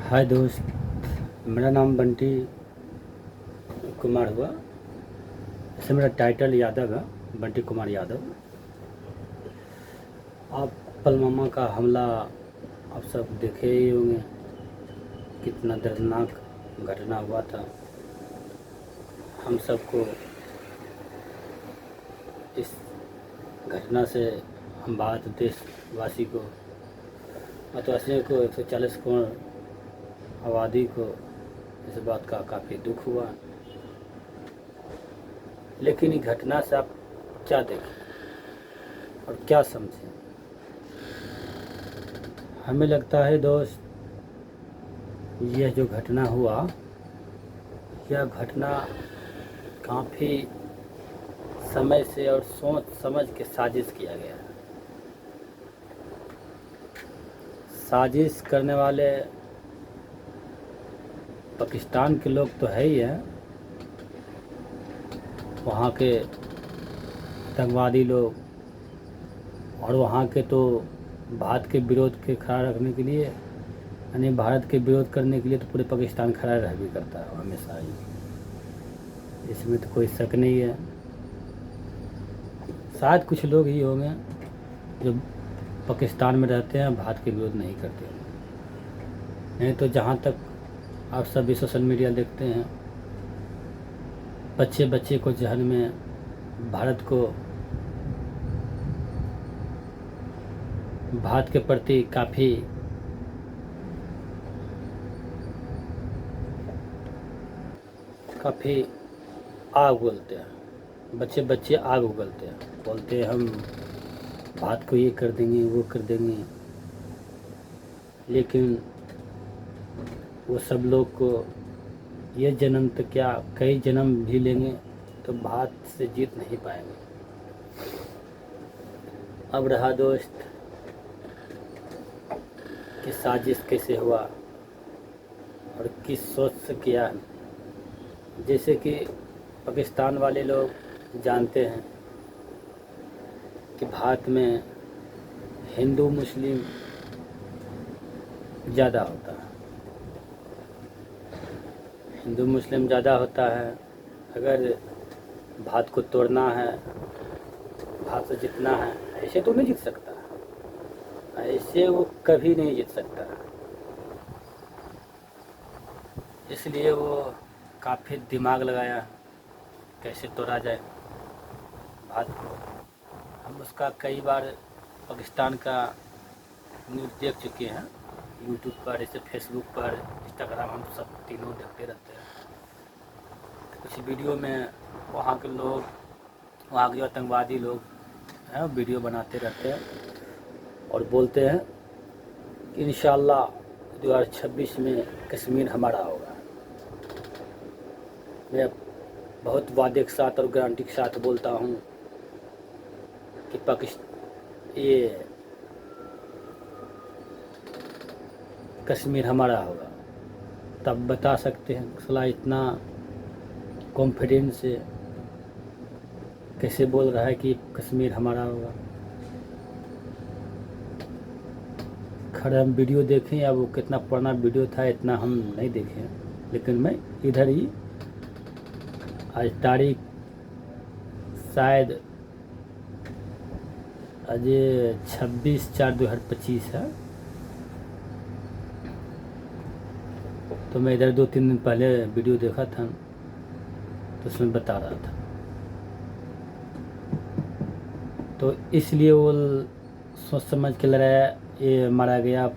हाय दोस्त, मेरा नाम बंटी कुमार हुआ। ऐसे मेरा टाइटल यादव है, बंटी कुमार यादव। आप पुलवामा का हमला आप सब देखे ही होंगे, कितना दर्दनाक घटना हुआ था। हम सबको इस घटना से, हम भारत देशवासी को, मतवासियों को, 140 करोड़ आबादी को इस बात का काफ़ी दुख हुआ। लेकिन इस घटना से आप क्या देखें और क्या समझें? हमें लगता है दोस्त, यह जो घटना हुआ, यह घटना काफ़ी समय से और सोच समझ के साजिश किया गया है। साजिश करने वाले पाकिस्तान के लोग तो है ही हैं, वहाँ के आतंकवादी लोग, और वहाँ के तो भारत के विरोध के खड़ा रखने के लिए, यानी भारत के विरोध करने के लिए तो पूरे पाकिस्तान खड़ा रह भी करता है हमेशा ही, इसमें तो कोई शक नहीं है। शायद कुछ लोग ही होंगे जो पाकिस्तान में रहते हैं, भारत के विरोध नहीं करते हैं। नहीं तो जहाँ तक आप सभी सोशल मीडिया देखते हैं, बच्चे बच्चे को जहन में भारत के प्रति काफ़ी आग उगलते हैं। बच्चे बच्चे आग उगलते हैं, बोलते हैं हम भारत को ये कर देंगे, वो कर देंगे। लेकिन वो सब लोग को ये जन्म तो क्या, कई जन्म भी लेंगे तो भारत से जीत नहीं पाएंगे। अब रहा दोस्त कि साजिश कैसे हुआ और किस सोच से किया। जैसे कि पाकिस्तान वाले लोग जानते हैं कि भारत में हिंदू मुस्लिम ज़्यादा होता है, हिंदू मुस्लिम ज़्यादा होता है। अगर भारत को तोड़ना है, भारत से जीतना है, ऐसे तो नहीं जीत सकता, ऐसे वो कभी नहीं जीत सकता। इसलिए वो काफ़ी दिमाग लगाया कैसे तोड़ा जाए भारत को। हम उसका कई बार पाकिस्तान का न्यूज़ देख चुके हैं, यूट्यूब पर, जैसे फेसबुक पर, इंस्टाग्राम, हम सब तीनों देखते रहते हैं। कुछ वीडियो में वहाँ के लोग, वहाँ के जो आतंकवादी लोग हैं, वीडियो बनाते रहते हैं और बोलते हैं कि इंशाअल्लाह 2026 में कश्मीर हमारा होगा। मैं बहुत वादे के साथ और गारंटी के साथ बोलता हूँ कि ये कश्मीर हमारा होगा। तब बता सकते हैं सला इतना कॉन्फिडेंस से कैसे बोल रहा है कि कश्मीर हमारा होगा। खैर हम वीडियो देखें या वो कितना पुराना वीडियो था, इतना हम नहीं देखे, लेकिन मैं इधर ही आज तारीख शायद आज 26/4/2025 है, तो मैं इधर 2-3 दिन पहले वीडियो देखा था, तो उसमें बता रहा था। तो इसलिए वो सोच समझ के लड़ाया, ये मारा गया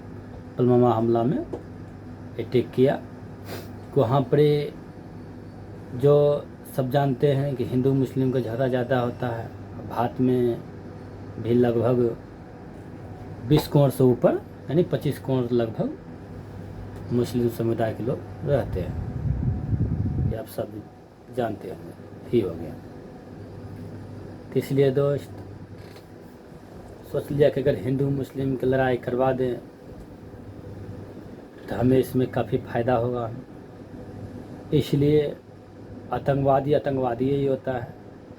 पुलवामा हमला में अटैक किया। वहाँ पर जो सब जानते हैं कि हिंदू मुस्लिम का झगड़ा ज़्यादा होता है। भारत में भी लगभग 20 करोड़ से ऊपर, यानी 25 करोड़ लगभग मुस्लिम समुदाय के लोग रहते हैं, ये आप सब जानते ही होंगे। तो इसलिए दोस्त सोच लिया कि अगर हिंदू मुस्लिम की लड़ाई करवा दें तो हमें इसमें काफ़ी फ़ायदा होगा। इसलिए आतंकवादी ही होता है,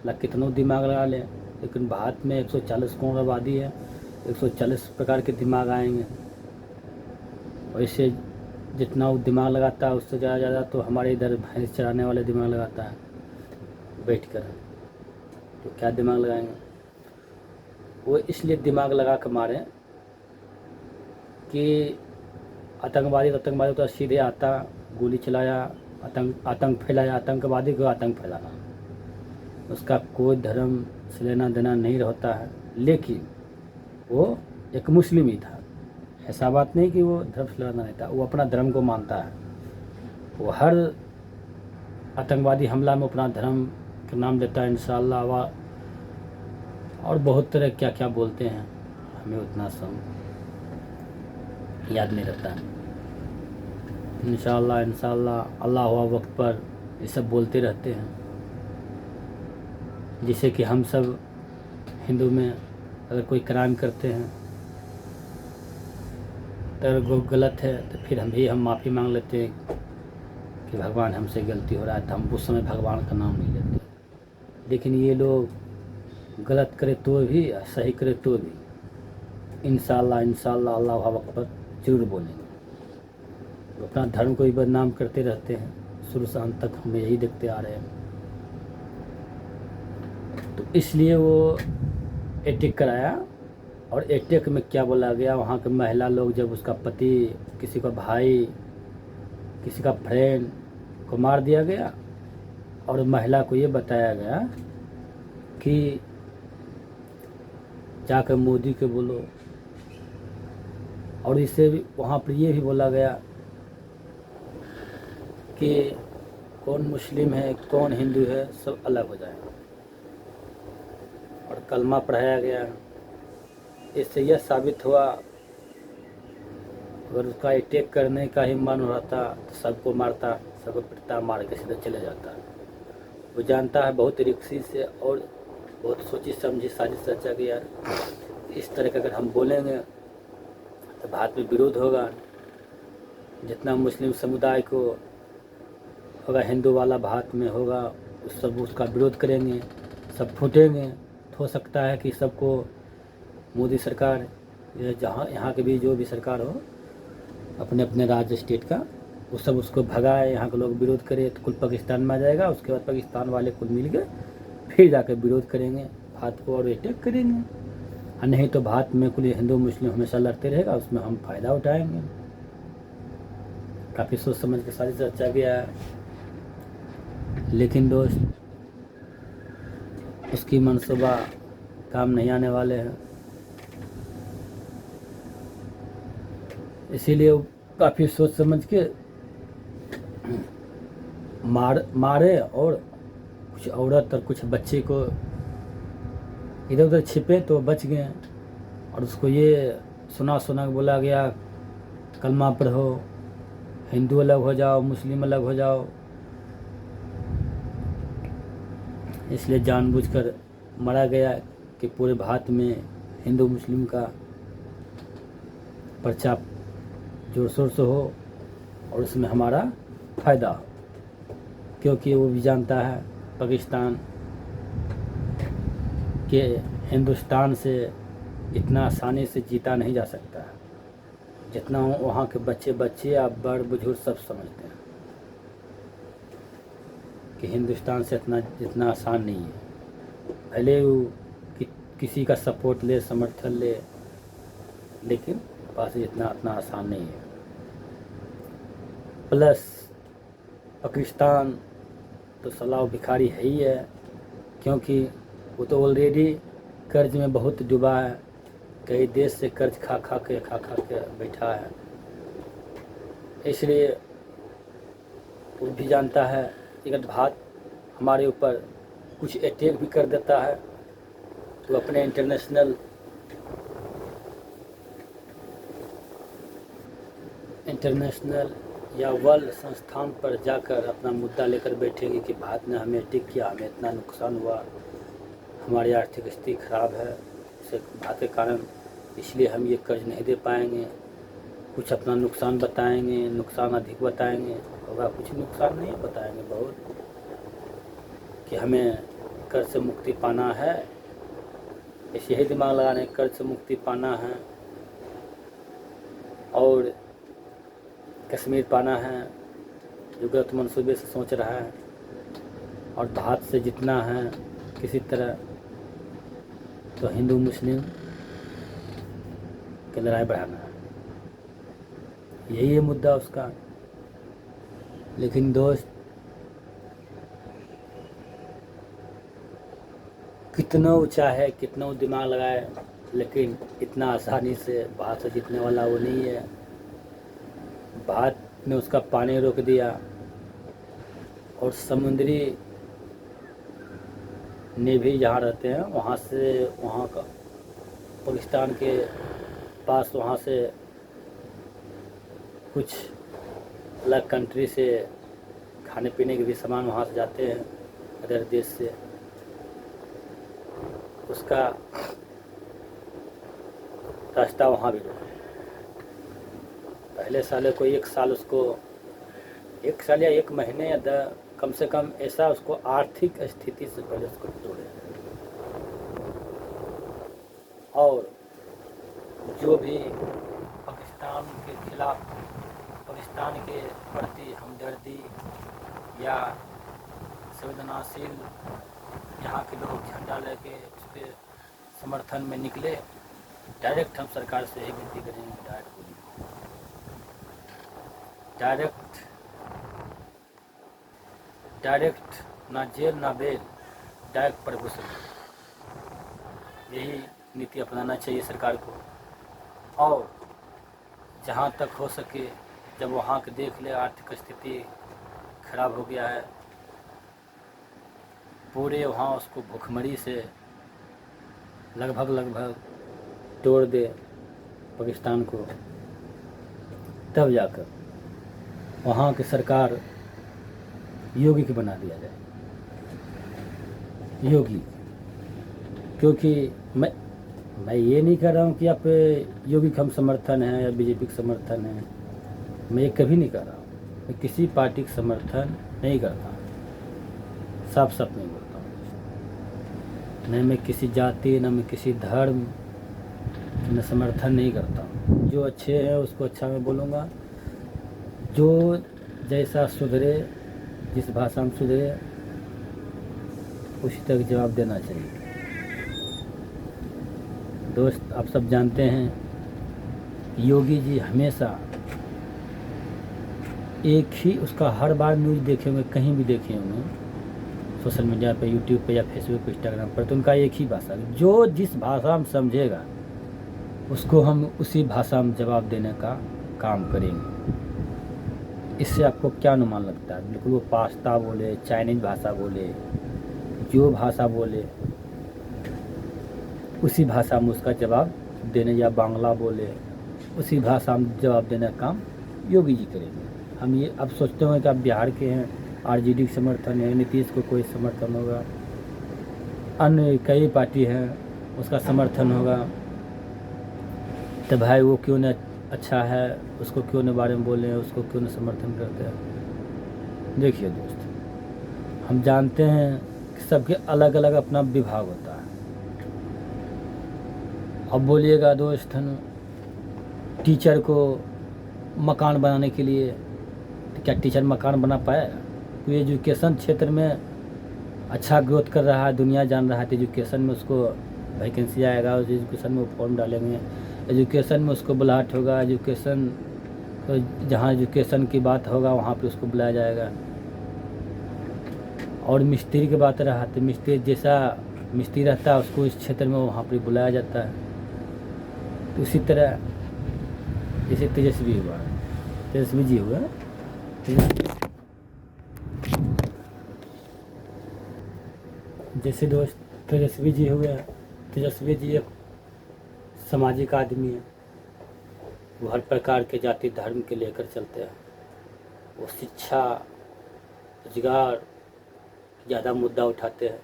ना कितनों दिमाग लगा लें, लेकिन भारत में 140 करोड़ आबादी है, 140 प्रकार के दिमाग आएंगे। वैसे जितना वो दिमाग लगाता है उससे ज़्यादा तो हमारे इधर भैंस चराने वाले दिमाग लगाता है बैठ कर। तो क्या दिमाग लगाएंगे? वो इसलिए दिमाग लगा कर मारे कि आतंकवादी तो सीधे आता, गोली चलाया, आतंक फैलाया, आतंकवादी को आतंक फैलाना, उसका कोई धर्म से लेना देना नहीं होता है। लेकिन वो एक मुस्लिम ही था, ऐसा बात नहीं कि वो धर्म से लेना नहीं था, वो अपना धर्म को मानता है। वो हर आतंकवादी हमला में अपना धर्म का नाम देता है इंशाअल्लाह, और बहुत तरह क्या क्या बोलते हैं, हमें उतना सब याद नहीं रहता है। इंशाअल्लाह अल्लाह हुआ वक्त पर ये सब बोलते रहते हैं, जिससे कि हम सब हिंदू में अगर कोई क्राइम करते हैं तो अगर वो गलत है तो फिर हम माफ़ी मांग लेते हैं कि भगवान हमसे गलती हो रहा है, तो हम उस समय भगवान का नाम नहीं लेते। लेकिन ये लोग गलत करे तो भी, सही करे तो भी इंशाअल्लाह अल्लाह वक्त पर जरूर बोलेंगे। वो अपना धर्म को भी बदनाम करते रहते हैं, शुरू से अंत तक हम यही देखते आ रहे हैं। तो इसलिए वो अटैक कराया, और अटैक में क्या बोला गया, वहाँ के महिला लोग जब उसका पति, किसी का भाई, किसी का फ्रेंड को मार दिया गया, और महिला को ये बताया गया कि जाकर मोदी को बोलो, और इससे भी वहाँ पर ये भी बोला गया कि कौन मुस्लिम है कौन हिंदू है सब अलग हो जाए, और कलमा पढ़ाया गया। इससे यह साबित हुआ अगर उसका अटैक करने का ही मन रहता तो सबको मारता, सबको पिटता, मार के सीधे चले जाता। वो जानता है बहुत रिक्सी से और बहुत सोची समझी साजिश रचा कि यार इस तरह का अगर हम बोलेंगे तो भारत में विरोध होगा, जितना मुस्लिम समुदाय को होगा, हिंदू वाला भारत में होगा, सब उसका विरोध करेंगे, सब फूटेंगे। तो हो सकता है कि सबको मोदी सरकार या जहाँ यहाँ के भी जो भी सरकार हो अपने अपने राज्य स्टेट का, वो सब उसको भगाए, यहाँ के लोग विरोध करे तो कुल पाकिस्तान में आ जाएगा। उसके बाद पाकिस्तान वाले कुल मिल के फिर जाकर विरोध करेंगे भारत को और अटैक करेंगे, और नहीं तो भारत में कुल हिंदू मुस्लिम हमेशा लड़ते रहेगा, उसमें हम फ़ायदा उठाएंगे। काफ़ी सोच समझ के सारी चर्चा गया है, लेकिन दोस्त उसकी मनसूबा काम नहीं आने वाले हैं। इसीलिए वो काफ़ी सोच समझ के मारे, और कुछ औरत और कुछ बच्चे को इधर उधर छिपे तो बच गए, और उसको ये सुना के बोला गया कलमा पढ़ो, हिंदू अलग हो जाओ, मुस्लिम अलग हो जाओ। इसलिए जानबूझकर मारा गया कि पूरे भारत में हिंदू मुस्लिम का पर्चा जोर शोर से हो और उसमें हमारा फ़ायदा हो, क्योंकि वो भी जानता है पाकिस्तान के हिंदुस्तान से इतना आसानी से जीता नहीं जा सकता है, जितना वहाँ के बच्चे या बड़ बुजुर्ग सब समझते हैं कि हिंदुस्तान से इतना आसान नहीं है। भले वो किसी का सपोर्ट ले, समर्थन ले, लेकिन पास इतना आसान नहीं है। प्लस पाकिस्तान तो सलाह भिखारी है ही है, क्योंकि वो तो ऑलरेडी कर्ज में बहुत डूबा है, कई देश से कर्ज खा खा के बैठा है। इसलिए वो भी जानता है कि अगर भारत हमारे ऊपर कुछ अटैक भी कर देता है तो अपने इंटरनेशनल या वर्ल्ड संस्थान पर जाकर अपना मुद्दा लेकर बैठेंगे कि भारत ने हमें अटैक किया, हमें इतना नुकसान हुआ, हमारी आर्थिक स्थिति खराब है इसे भारत के कारण, इसलिए हम ये कर्ज नहीं दे पाएंगे। कुछ अपना नुकसान बताएंगे, नुकसान अधिक बताएंगे, होगा कुछ नुकसान नहीं बताएंगे बहुत, कि हमें कर्ज से मुक्ति पाना है, ऐसे ही दिमाग लगाने कर्ज से मुक्ति पाना है। और कश्मीर पाना है, जो गलत मंसूबे से सोच रहा है, और धात से जितना है किसी तरह, तो हिंदू मुस्लिम की लड़ाई बढ़ाना है, यही है मुद्दा उसका। लेकिन दोस्त, कितना चाहे कितना दिमाग लगाए, लेकिन इतना आसानी से भारत से जीतने वाला वो नहीं है। भारत ने उसका पानी रोक दिया, और समुद्री नेवी जहाँ रहते हैं वहाँ से, वहाँ का पाकिस्तान के पास, वहाँ से कुछ अलग कंट्री से खाने पीने के भी सामान वहाँ से जाते हैं अदर देश से, उसका रास्ता वहाँ भी रोका। पहले साले को 1 साल उसको, 1 साल या 1 महीने या कम से कम ऐसा उसको आर्थिक स्थिति से पहले उसको तोड़े। और जो भी पाकिस्तान के खिलाफ, पाकिस्तान के प्रति हमदर्दी या संवेदनाशील यहाँ के लोग झंडा लेके उसके समर्थन में निकले, डायरेक्ट हम सरकार से यही विनती करेंगे, डायरेक्ट ना जेल ना बेल, डायरेक्ट प्रभुत्व, यही नीति अपनाना चाहिए सरकार को। और जहाँ तक हो सके, जब वहाँ के देख ले आर्थिक स्थिति खराब हो गया है, पूरे वहाँ उसको भूखमरी से लगभग तोड़ दे पाकिस्तान को, तब जाकर वहाँ की सरकार योगी की बना दिया जाए, योगी। क्योंकि मैं ये नहीं कह रहा हूँ कि आप योगी का हम समर्थन है या बीजेपी का समर्थन है, मैं ये कभी नहीं कर रहा हूँ। मैं किसी पार्टी का समर्थन नहीं करता, साफ नहीं बोलता हूँ। न मैं किसी जाति, न मैं किसी धर्म में समर्थन नहीं करता हूँ। जो अच्छे हैं उसको अच्छा मैं बोलूँगा, जो जैसा सुधरे, जिस भाषा में सुधरे, उसी तक जवाब देना चाहिए। दोस्त, आप सब जानते हैं योगी जी हमेशा एक ही, उसका हर बार न्यूज़ देखे होंगे, कहीं भी देखे होंगे, सोशल मीडिया पे, यूट्यूब पे या फेसबुक पे, इंस्टाग्राम पर, तो उनका एक ही भाषा, जो जिस भाषा में समझेगा उसको हम उसी भाषा में जवाब देने का काम करेंगे। इससे आपको क्या अनुमान लगता है? बिल्कुल वो पास्ता बोले, चाइनीज़ भाषा बोले, जो भाषा बोले उसी भाषा में उसका जवाब देने, या बांग्ला बोले उसी भाषा में जवाब देने का काम योगी जी करेंगे। हम ये अब सोचते हैं कि आप बिहार के हैं, आरजेडी का समर्थन है, नीतीश को कोई समर्थन होगा, अन्य कई पार्टी हैं उसका समर्थन होगा, तो भाई वो क्यों न अच्छा है, उसको क्यों न बारे में बोलें, उसको क्यों न समर्थन करते हैं। देखिए दोस्त, हम जानते हैं कि सबके अलग अलग अपना विभाग होता है। अब बोलिएगा दोस्त, टीचर को मकान बनाने के लिए, तो क्या टीचर मकान बना पाएगा? तो एजुकेशन क्षेत्र में अच्छा ग्रोथ कर रहा है, दुनिया जान रहा है, तो एजुकेशन में उसको वैकेंसी आएगा, उस एजुकेशन में वो फॉर्म डालेंगे, एजुकेशन में उसको बुलाहट होगा, एजुकेशन तो जहाँ एजुकेशन की बात होगा वहाँ पे उसको बुलाया जाएगा। और मिस्त्री की बात रहा तो मिस्त्री जैसा मिस्त्री रहता है उसको इस क्षेत्र में वहाँ पर बुलाया जाता है। तो उसी तरह जैसे तेजस्वी हुआ, तेजस्वी जी हुआ, जैसे दोस्त तेजस्वी जी हुए, तेजस्वी जी एक सामाजिक आदमी है, वो हर प्रकार के जाति धर्म के लेकर चलते हैं, वो शिक्षा रोजगार ज़्यादा मुद्दा उठाते हैं।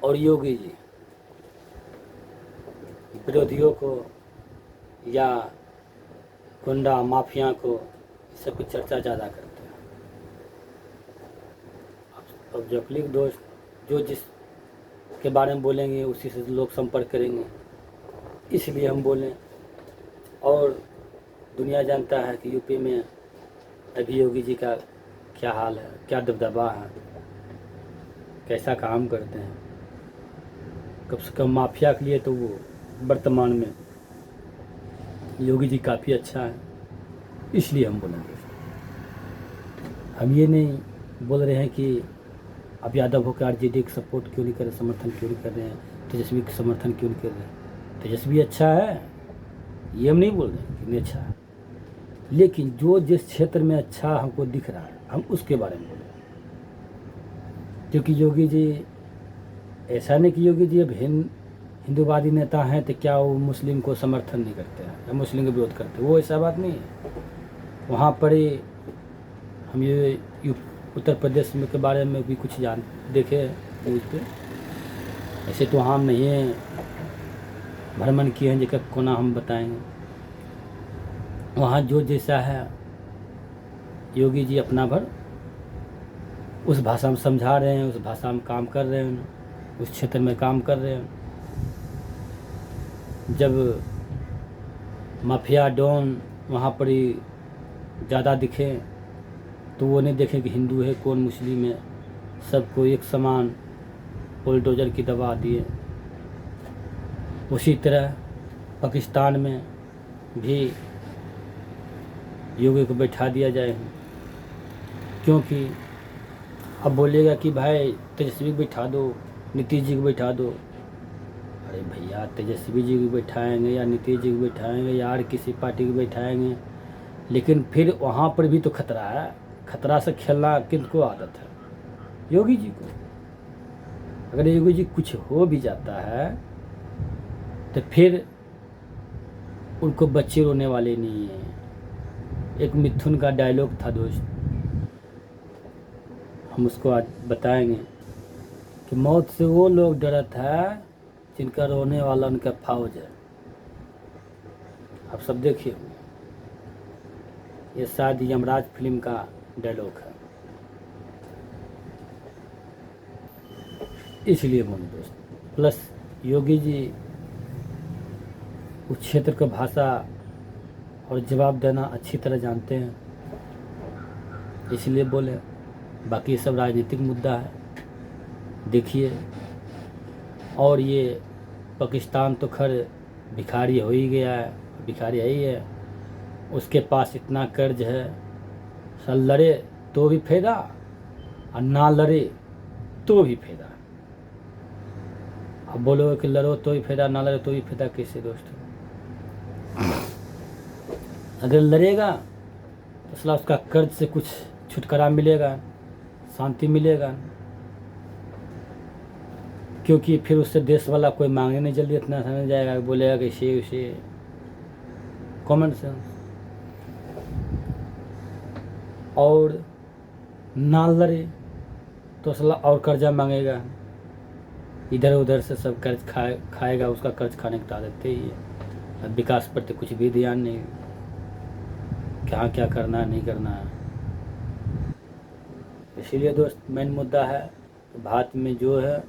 और योगी जी विरोधियों को या गुंडा माफिया को सब कुछ चर्चा ज़्यादा करते हैं। अब जो पब्लिक दोस्त जो जिस के बारे में बोलेंगे उसी से लोग संपर्क करेंगे, इसलिए हम बोलें। और दुनिया जानता है कि यूपी में अभी योगी जी का क्या हाल है, क्या दबदबा है, कैसा काम करते हैं। कम से कम माफिया के लिए तो वो वर्तमान में योगी जी काफ़ी अच्छा है। इसलिए हम बोलेंगे, हम ये नहीं बोल रहे हैं कि अब यादव होकर आरजेडी का सपोर्ट क्यों नहीं कर रहे, समर्थन क्यों नहीं कर रहे हैं, तेजस्वी का समर्थन क्यों नहीं कर रहे हैं। तेजस्वी अच्छा है, ये हम नहीं बोल रहे हैं कि नहीं अच्छा है, लेकिन जो जिस क्षेत्र में अच्छा हमको दिख रहा है हम उसके बारे में बोलें। क्योंकि योगी जी ऐसा नहीं कि योगी जी अब हिंदूवादी नेता हैं तो क्या वो मुस्लिम को समर्थन नहीं करते हैं या मुस्लिम का विरोध करते हैं, वो ऐसा बात नहीं है। वहाँ पर हम ये उत्तर प्रदेश में के बारे में भी कुछ देखे न्यूज़ पे। ऐसे तो हम नहीं हैं, भ्रमण किए हैं जगह कोना हम बताएंगे। वहाँ जो जैसा है योगी जी अपना भर उस भाषा में समझा रहे हैं, उस भाषा में काम कर रहे हैं, उस क्षेत्र में काम कर रहे हैं। जब माफिया डॉन वहाँ पर ही ज़्यादा दिखे तो वो नहीं देखें कि हिंदू है कौन मुस्लिम है, सबको एक समान बुलडोजर की दबा दिए। उसी तरह पाकिस्तान में भी योगी को बैठा दिया जाए, क्योंकि अब बोलेगा कि भाई तेजस्वी को बैठा दो, नीतीश जी को बैठा दो। अरे भैया, तेजस्वी जी को बैठाएंगे या नीतीश जी को बैठाएंगे या और किसी पार्टी को बैठाएंगे, लेकिन फिर वहाँ पर भी तो खतरा है। खतरा से खेलना किनको आदत है? योगी जी को। अगर योगी जी कुछ हो भी जाता है तो फिर उनको बच्चे रोने वाले नहीं हैं। एक मिथुन का डायलॉग था दोस्त, हम उसको आज बताएंगे कि मौत से वो लोग डरत है जिनका रोने वाला उनका फौज है। आप सब देखिए, ये शायद यमराज फिल्म का डायलॉग है। इसलिए बोले दोस्त, प्लस योगी जी उस क्षेत्र का भाषा और जवाब देना अच्छी तरह जानते हैं, इसलिए बोले। बाकी सब राजनीतिक मुद्दा है, देखिए। और ये पाकिस्तान तो खैर भिखारी हो ही गया है, भिखारी है ही है। उसके पास इतना कर्ज है, सर लड़े तो भी फायदा और ना लड़े तो भी फायदा। अब बोलो कि लड़ो तो भी फायदा, ना लड़ो तो भी फायदा, कैसे दोस्त? अगर लड़ेगा तो सला उसका कर्ज से कुछ छुटकारा मिलेगा, शांति मिलेगा, क्योंकि फिर उससे देश वाला कोई मांगने नहीं जल्दी इतना समझ जाएगा, बोलेगा कि इसे उसे। Common sense. और ना लड़े तो सला और कर्जा मांगेगा, इधर उधर से सब कर्ज खाएगा, उसका कर्ज खाने की आदत ही है। अब विकास पर तो कुछ भी ध्यान नहीं, क्या क्या करना है नहीं करना है। इसीलिए दोस्त मेन मुद्दा है भारत में जो है,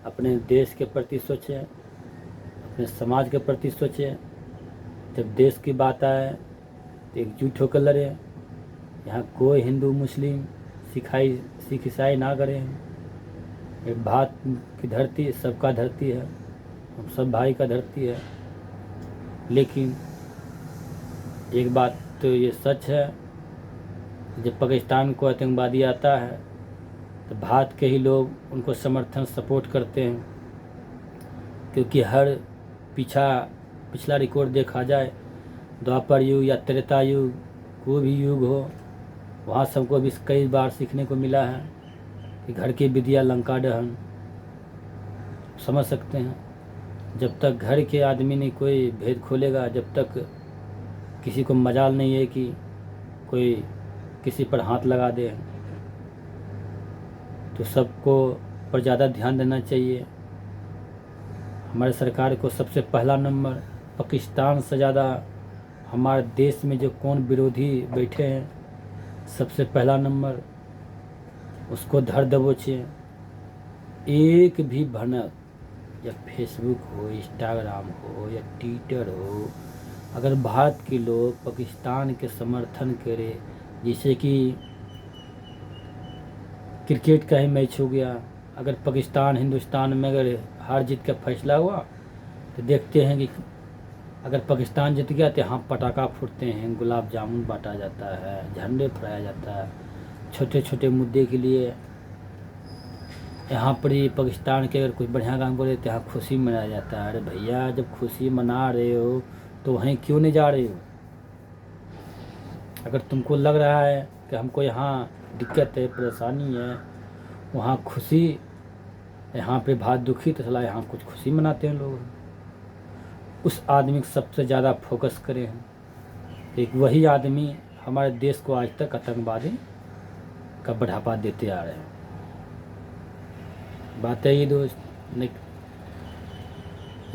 अपने देश के प्रति सोचें, अपने समाज के प्रति सोचें। जब देश की बात आए तो एकजुट होकर लड़ें। यहाँ कोई हिंदू मुस्लिम सिख ईसाई ना करें। ये भारत की धरती सबका धरती है, हम सब भाई का धरती है। लेकिन एक बात तो ये सच है, जब पाकिस्तान को आतंकवादी आता है तो भारत के ही लोग उनको समर्थन सपोर्ट करते हैं, क्योंकि हर पिछला रिकॉर्ड देखा जाए, द्वापर युग या त्रेता युग, कोई भी युग हो, वहाँ सबको भी कई बार सीखने को मिला है कि घर की विद्या लंका दहन। समझ सकते हैं, जब तक घर के आदमी नहीं कोई भेद खोलेगा, जब तक किसी को मजाल नहीं है कि कोई किसी पर हाथ लगा दे, तो सबको पर ज़्यादा ध्यान देना चाहिए। हमारे सरकार को सबसे पहला नंबर, पाकिस्तान से ज़्यादा हमारे देश में जो कौन विरोधी बैठे हैं, सबसे पहला नंबर उसको धर दबोचे। एक भी भनक, या फेसबुक हो, इंस्टाग्राम हो या ट्विटर हो, अगर भारत के लोग पाकिस्तान के समर्थन करें, जैसे कि क्रिकेट का ही मैच हो गया, अगर पाकिस्तान हिंदुस्तान में अगर हार जीत का फैसला हुआ तो देखते हैं कि अगर पाकिस्तान जीत गया तो यहाँ पटाखा फूटते हैं, गुलाब जामुन बांटा जाता है, झंडे फहराया जाता है। छोटे छोटे मुद्दे के लिए यहाँ पर ही पाकिस्तान के अगर कुछ बढ़िया काम करे तो यहाँ खुशी मनाया जाता है। अरे भैया, जब खुशी मना रहे हो तो वहीं क्यों नहीं जा रहे हो? अगर तुमको लग रहा है कि हमको यहाँ दिक्कत है, परेशानी है, वहाँ खुशी, यहाँ पे भारत दुखी, तो चला यहाँ कुछ खुशी मनाते हैं लोग। उस आदमी को सबसे ज़्यादा फोकस करें हम। एक वही आदमी हमारे देश को आज तक आतंकवादी का बढ़ावा देते आ रहे हैं। बात है ये दोस्त, नहीं,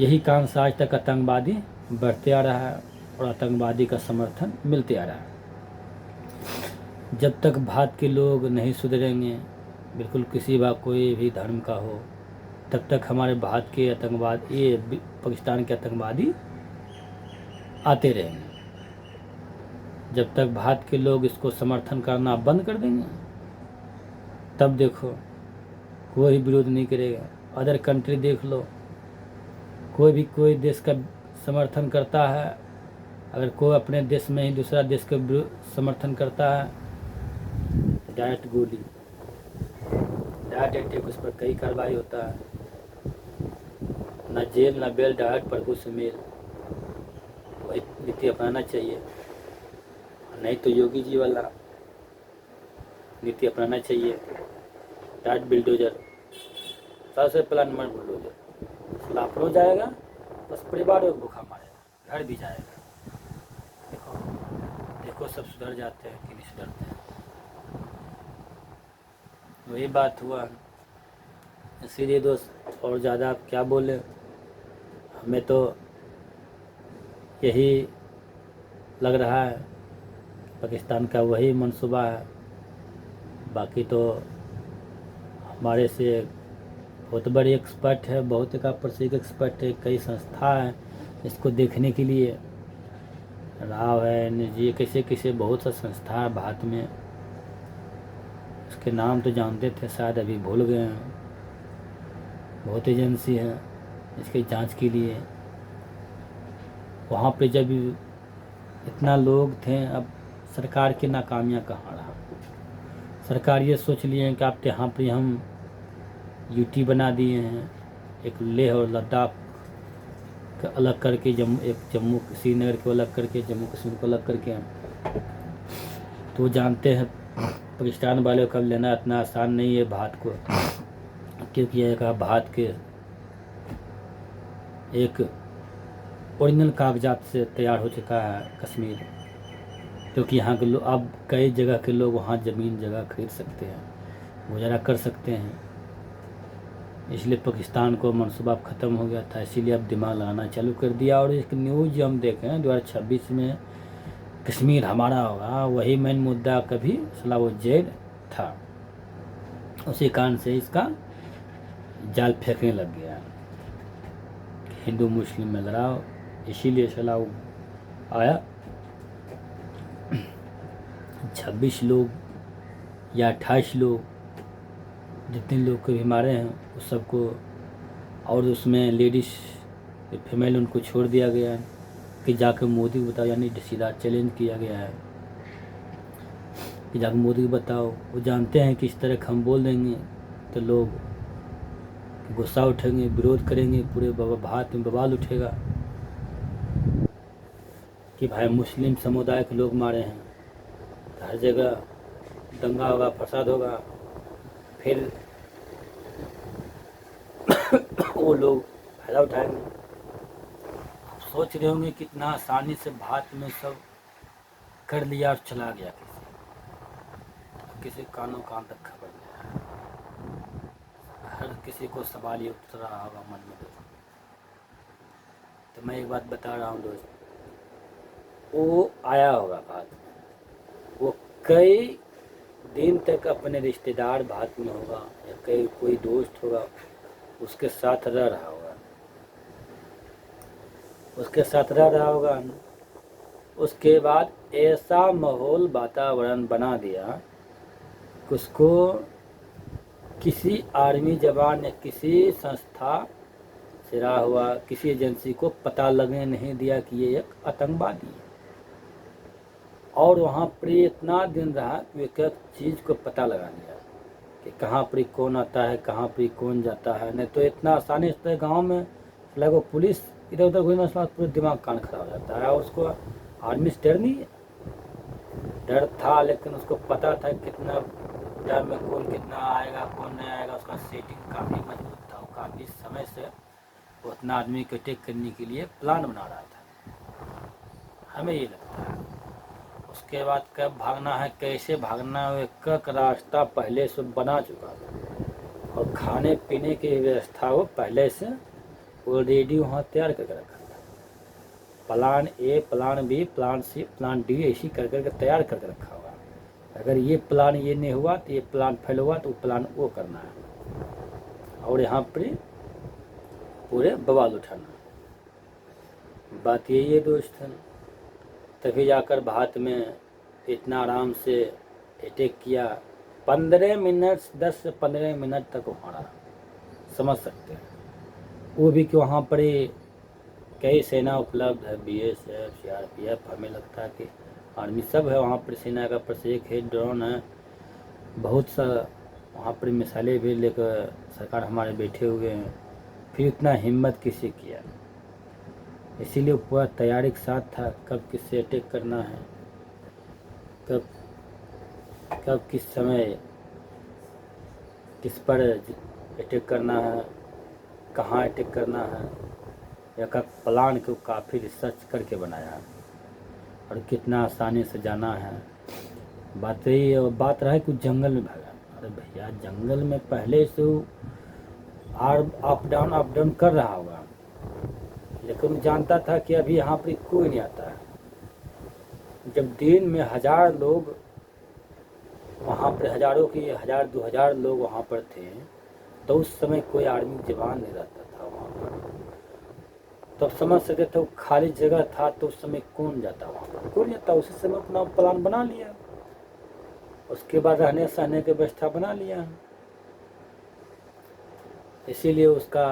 यही कारण से आज तक आतंकवादी बढ़ते आ रहा है और आतंकवादी का समर्थन मिलते आ रहा है। जब तक भारत के लोग नहीं सुधरेंगे, बिल्कुल किसी बा कोई भी धर्म का हो, तब तक हमारे भारत के आतंकवाद, ये पाकिस्तान के आतंकवादी आते रहेंगे। जब तक भारत के लोग इसको समर्थन करना बंद कर देंगे, तब देखो कोई विरोध नहीं करेगा। अदर कंट्री देख लो, कोई देश का समर्थन करता है, अगर कोई अपने देश में ही दूसरा देश का समर्थन करता है तो डायरेक्ट गोली, डायरेक्ट अटैक, उस पर कई कार्रवाई होता है, ना जेल ना बेल, डायरेक्ट प्रभु से मेल। वही नीति अपनाना चाहिए, नहीं तो योगी जी वाला नीति अपनाना चाहिए। डायरेक्ट बिल्डोजर, सबसे पहला नंबर बुलडोजर, लापड़ो जाएगा, बस परिवार को भूखा मारेगा, घर भी जाएगा। देखो देखो सब सुधर जाते हैं कि नहीं सुधरते हैं। वही बात हुआ, इसीलिए दोस्त और ज़्यादा आप क्या बोले, हमें तो यही लग रहा है पाकिस्तान का वही मंसूबा है। बाकी तो हमारे से बहुत बड़ी एक्सपर्ट है, बहुत का प्रसिद्ध एक्सपर्ट है, कई संस्था हैं इसको देखने के लिए, राव है, एनजीओ, कैसे कैसे बहुत सा संस्था है भारत में, उसके नाम तो जानते थे, शायद अभी भूल गए हैं। बहुत एजेंसी है इसकी जांच के लिए। वहाँ पे जब इतना लोग थे, अब सरकार की नाकामियाँ कहाँ रहा। सरकार ये सोच लिए कि आप यहाँ पे हम यूटी बना दिए हैं, एक लेह और लद्दाख का अलग करके, जम्मू श्रीनगर को अलग करके, जम्मू कश्मीर को अलग करके। तो जानते हैं पाकिस्तान वाले को लेना इतना आसान नहीं है भारत को, क्योंकि यह कहा भारत के एक ओरिजिनल कागजात से तैयार हो चुका है कश्मीर, क्योंकि यहाँ के लोग, अब कई जगह के लोग वहाँ ज़मीन जगह खरीद सकते हैं, गुजारा कर सकते हैं। इसलिए पाकिस्तान को मनसूबा ख़त्म हो गया था, इसीलिए अब दिमाग लगाना चालू कर दिया। और एक न्यूज़ जो हम देखें 2026 में कश्मीर हमारा होगा, वही मेन मुद्दा कभी सला वो जेल था, उसी कारण से इसका जाल फेंकने लग गया, हिंदू मुस्लिम में लड़ाओ, इसीलिए सला वो आया। 26 लोग या 28 लोग, जितने लोग को भी मारे हैं उस सबको, और उसमें लेडीज़ फीमेल उनको छोड़ दिया गया है कि जाकर मोदी को बताओ, यानी सीधा चैलेंज किया गया है कि जाकर मोदी को बताओ। वो जानते हैं कि इस तरह हम बोल देंगे तो लोग गुस्सा उठेंगे, विरोध करेंगे, पूरे भारत में बवाल उठेगा कि भाई मुस्लिम समुदाय के लोग मारे हैं, हर जगह दंगा होगा, फसाद होगा, फिर वो लोग फायदा उठाएंगे। सोच रहे होंगे कितना आसानी से भारत में सब कर लिया और चला गया, किसी कानों कान तक खबर नहीं, हर किसी को सवाल ये उठ रहा होगा मन में दोस्त। तो मैं एक बात बता रहा हूँ दोस्त, वो आया होगा भारत में, वो कई दिन तक अपने रिश्तेदार भारत में होगा या कई कोई दोस्त होगा, उसके साथ रह रहा होगा, उसके साथ रह रहा होगा, उसके बाद ऐसा माहौल वातावरण बना दिया कि उसको किसी आर्मी जवान या किसी संस्था से रहा हुआ किसी एजेंसी को पता लगने नहीं दिया कि ये एक आतंकवादी है। और वहाँ पर इतना दिन रहा कि एक एक चीज़ को पता लगा लिया कि कहाँ पर कौन आता है, कहाँ पर कौन जाता है। नहीं तो इतना आसानी से गांव में लगो पुलिस इधर उधर घूमने से पूरा दिमाग कान खराब हो जाता है। और उसको आर्मी से डर नहीं है, डर था, लेकिन उसको पता था कितना टाइम में कौन कितना आएगा कौन नहीं आएगा। उसका सेटिंग काफ़ी मजबूत था, वो काफ़ी समय से उतना आदमी को अटैक करने के लिए प्लान बना रहा था, हमें ये लगता है। उसके बाद कब भागना है, कैसे भागना है, एक रास्ता पहले से बना चुका था। और खाने पीने की व्यवस्था वो पहले से ऑलरेडी वहाँ तैयार करके रखा था। Plan A, plan B, plan C, plan D ऐसी कर करके तैयार करके रखा हुआ। अगर ये प्लान ये नहीं हुआ तो ये प्लान फेल हुआ तो प्लान वो करना है और यहाँ पर पूरे बवाल उठाना। बात यही है दोस्त, तभी जाकर भारत में इतना आराम से अटैक किया। 15 मिनट 10 से 15 मिनट तक वहाँ रहा, समझ सकते हैं। वो भी कि वहाँ पर कई सेना उपलब्ध है, BSF, CRPF, हमें लगता है कि आर्मी सब है वहाँ पर। सेना का प्रत्येक है, ड्रोन है, बहुत सा वहाँ पर मिसाइलें भी लेकर सरकार हमारे बैठे हुए हैं। फिर इतना हिम्मत किसे किया, इसीलिए पूरा तैयारी के साथ था कब किससे अटैक करना है, कब कब किस समय किस पर अटैक करना है, कहाँ अटैक करना है। एक प्लान को काफ़ी रिसर्च करके बनाया है और कितना आसानी से जाना है। बात रहा है कि जंगल में भागा। अरे भैया, जंगल में पहले से अप डाउन कर रहा होगा, लेकिन जानता था कि अभी यहाँ पर कोई नहीं आता है। जब दिन में 1000 लोग वहाँ पर, हज़ारों की 1000 2000 लोग वहाँ पर थे, तो उस समय कोई आर्मी जवान नहीं रहता था वहाँ पर। तो अब समझ सकते थे खाली जगह था, तो उस समय कौन जाता वहाँ पर, कौन जाता। उसी समय अपना प्लान बना लिया, उसके बाद रहने सहने की व्यवस्था बना लिया। इसीलिए उसका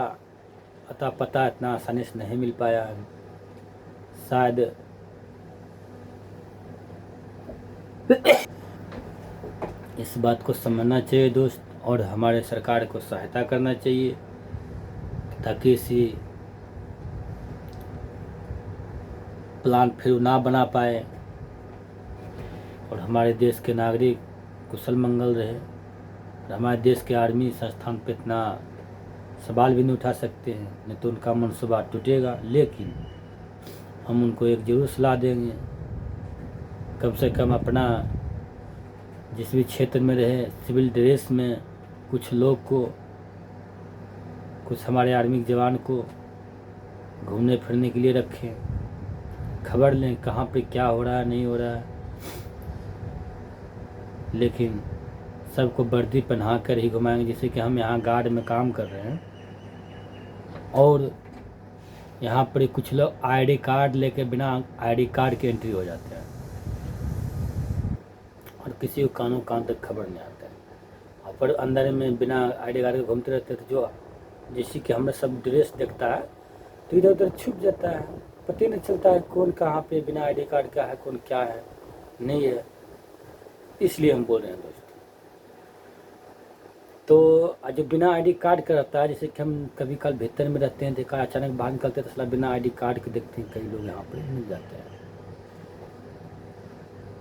अता पता इतना आसानी से नहीं मिल पाया। शायद इस बात को समझना चाहिए दोस्त, और हमारे सरकार को सहायता करना चाहिए ताकि इसी प्लान फिर ना बना पाए और हमारे देश के नागरिक कुशल मंगल रहे। और हमारे देश के आर्मी संस्थान पर इतना सवाल भी नहीं उठा सकते हैं, नहीं तो उनका मनसूबा टूटेगा। लेकिन हम उनको एक ज़रूर सलाह देंगे, कम से कम अपना जिस भी क्षेत्र में रहे सिविल ड्रेस में कुछ लोग को, कुछ हमारे आर्मी के जवान को घूमने फिरने के लिए रखें, खबर लें कहाँ पे क्या हो रहा है नहीं हो रहा है। लेकिन सबको वर्दी पहना कर ही घुमाएंगे। जैसे कि हम यहाँ गार्ड में काम कर रहे हैं और यहाँ पर कुछ लोग ID कार्ड लेके बिना ID कार्ड के एंट्री हो जाते हैं और किसी को कान तक खबर नहीं आता है। और पर अंदर में बिना ID कार्ड के घूमते रहते हैं। तो जो जैसे कि हमें सब ड्रेस देखता है तो इधर उधर छुप जाता है, पता ही नहीं चलता है कौन कहाँ पे बिना ID कार्ड का है, कौन क्या है नहीं है। इसलिए हम बोल रहे हैं दोस्त। तो जो बिना ID कार्ड का रहता है, जैसे कि हम कभी कल भीतर में रहते हैं, देखा अचानक बाहर निकलते हैं तो सला बिना ID कार्ड के देखते हैं कई लोग यहाँ पर मिल जाते हैं।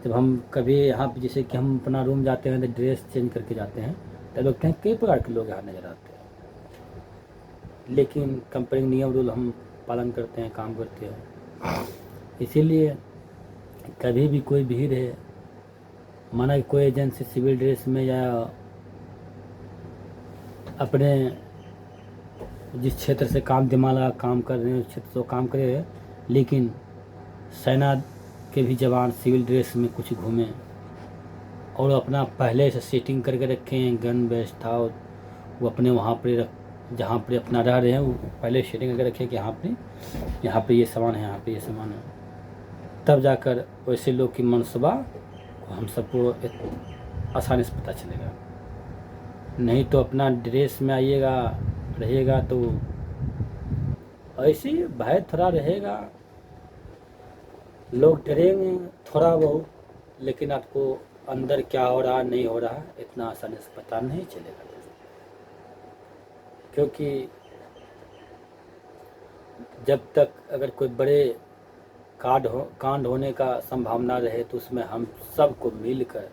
जब हम कभी यहाँ पे जैसे कि हम अपना रूम जाते हैं तो ड्रेस चेंज करके जाते हैं, तो लोग हैं कई प्रकार के लोग यहाँ नज़र आते हैं। लेकिन कंपनी नियम रूल हम पालन करते हैं, काम करते हैं। इसीलिए कभी भी कोई भीड़ है, माना कि कोई एजेंसी सिविल ड्रेस में या अपने जिस क्षेत्र से काम दिमाग लगा काम कर रहे हैं उस क्षेत्र से काम करे हैं, लेकिन सेना के भी जवान सिविल ड्रेस में कुछ घूमें और अपना पहले से सेटिंग करके रखें, गन व्यवस्था वो अपने वहाँ पर जहाँ पर अपना रह रहे हैं वो पहले सेटिंग करके रखें कि यहाँ पे ये सामान है, यहाँ पे ये सामान है। तब जाकर वैसे लोग की मनसूबा को हम सबको आसानी से पता चलेगा। नहीं तो अपना ड्रेस में आइएगा रहिएगा तो ऐसे ही भय थोड़ा रहेगा, लोग डरेंगे थोड़ा बहुत, लेकिन आपको अंदर क्या हो रहा नहीं हो रहा इतना आसानी से पता नहीं चलेगा। क्योंकि जब तक अगर कोई बड़े कांड होने का संभावना रहे तो उसमें हम सबको मिलकर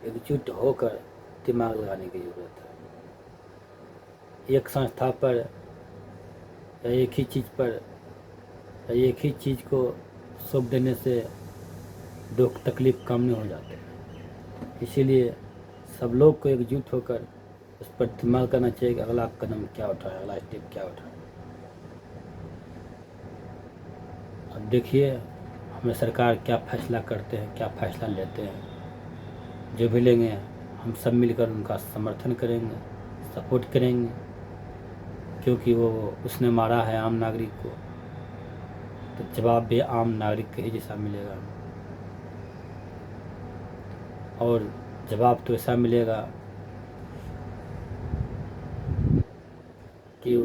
एकजुट होकर दिमाग लगाने की ज़रूरत है। एक संस्था पर या एक ही चीज़ पर या एक ही चीज़ को सौंप देने से दुख तकलीफ कम नहीं हो जाते। इसीलिए सब लोग को एकजुट होकर उस पर दिमाग करना चाहिए कि अगला कदम क्या उठाए, अगला स्टेप क्या उठाए। अब देखिए हमें सरकार क्या फैसला करते हैं, क्या फैसला लेते हैं। जो भी लेंगे हम सब मिलकर उनका समर्थन करेंगे, सपोर्ट करेंगे, क्योंकि वो उसने मारा है आम नागरिक को, तो जवाब भी आम नागरिक के ही जैसा मिलेगा। और जवाब तो ऐसा मिलेगा कि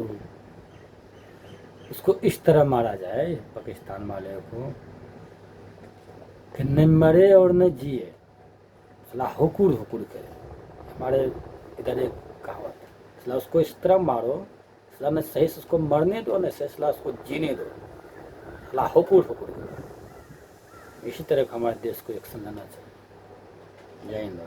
उसको इस तरह मारा जाए पाकिस्तान वाले को कि न मरे और न जिए, सला हुकुर हुकुर करे। हमारे इधर एक कहावत है, सला उसको इस तरह मारो, सला न सही से उसको मरने दो, न सही सला उसको जीने दो, सला हुकुर हुकुर करो। इसी तरह हमारे देश को एक्शन लेना चाहिए। जय हिंद।